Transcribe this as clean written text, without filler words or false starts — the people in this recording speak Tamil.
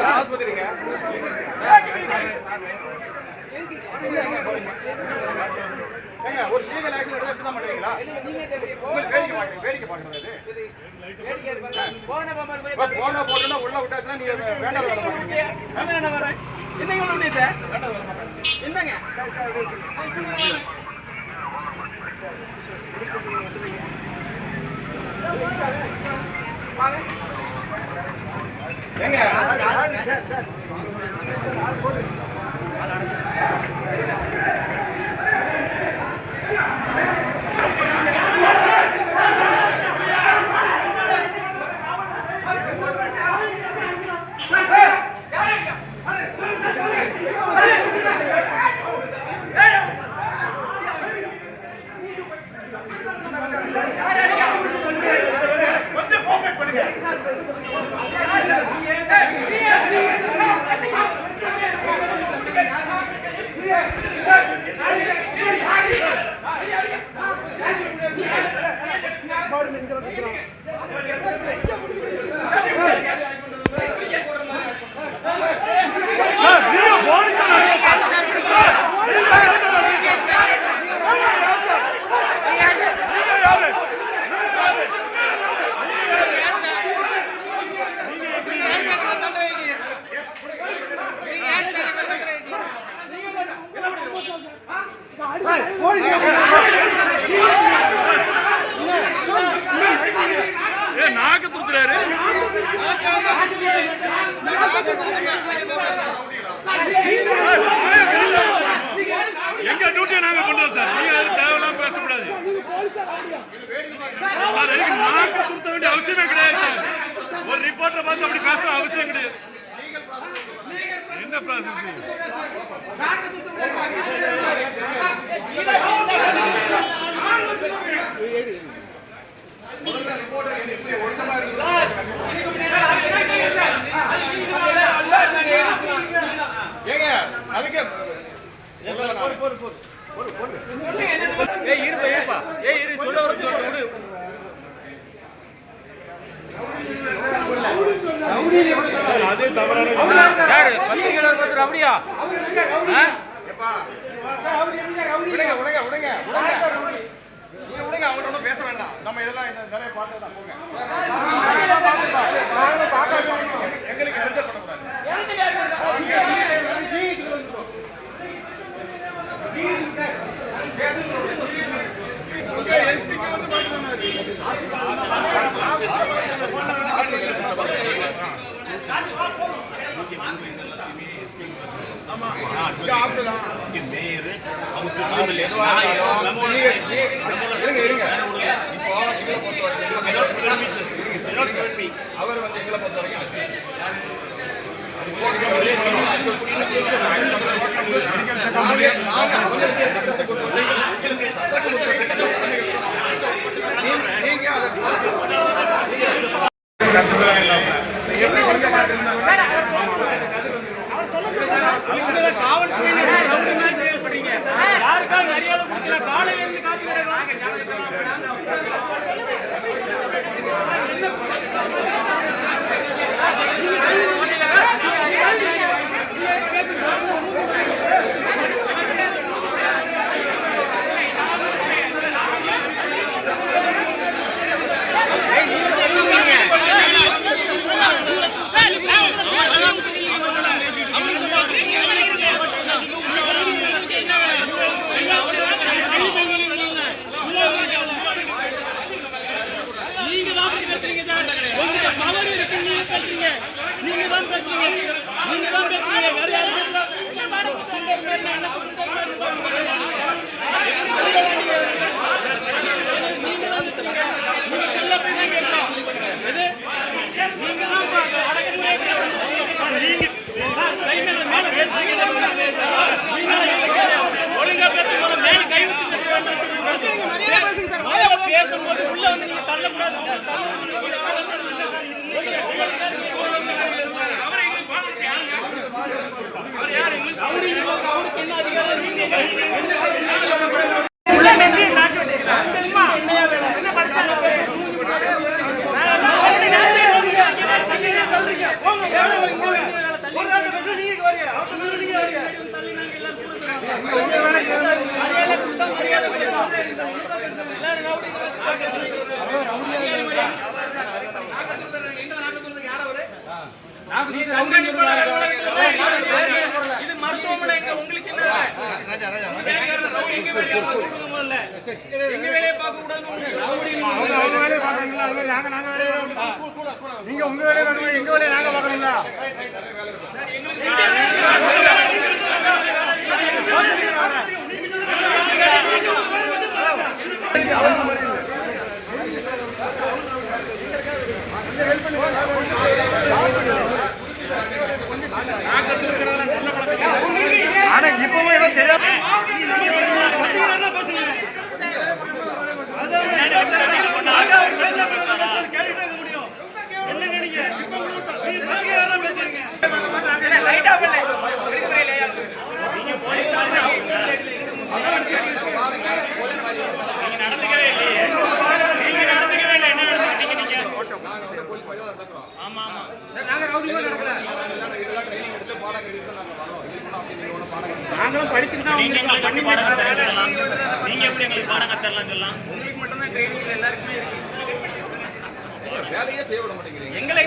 ஆஸ்பத்திரிங்க ஒரு லீகல் ஆக்ஷன் எடுத்தா இப்படி தான் பண்ணுவீங்களா? வேடிக்கை பார்க்கறது போன போட்டுன்னா உள்ள விட்டாச்சுன்னா நீங்க வேண்டாம் என்னங்க என்னங்க நாக்கு துடுத்துறாரு எங்க டியூட்டியை நாங்க பண்றோம் சார். நீங்க தேவையில்லாம பேசக்கூடாது சார். எனக்கு நாக்கு துடுத்த வேண்டிய அவசியமே கிடையாது சார். ஒரு ரிப்போர்ட்டரை பார்த்து அப்படி பேச அவசியம் கிடையாது. என்ன ப்ராசஸ்? அதே தவறான அப்படியா? அவங்களோட பேச வேண்டாம். நம்ம இதெல்லாம் நிறைய பார்த்துதான் போங்க. எங்களுக்கு அவர் வந்து எங்களை பொறுத்த வரைக்கும் யாருக்காவது அறியாத கொடுக்கல காலையில இருந்து காத்து கிடக்கலாம். அவருக்கு என்ன அதிகாரம்? இது மருத்துவமனை உங்களுக்கு என்ன எங்க வேலையை பார்க்க கூடாது அவங்க வேலையை பார்க்கணுங்களா? அது மாதிரி நாங்க வேலையை நீங்க உங்க வேலையை பார்க்கணும், எங்க வேலையை நாங்க பார்க்கணுங்களா? ஆனா இப்பவும் ஏதோ தெரியாம நாங்களும் படிச்சுட்டு தான் நீங்க எப்படி எங்களுக்கு பாடம் கத்தரலாம் சொல்லலாம் உங்களுக்கு மட்டும் தான் ட்ரைனிங் எல்லாருக்குமே இருக்கு வேலையே செய்ய விட மாட்டேங்கிறீங்க எங்களை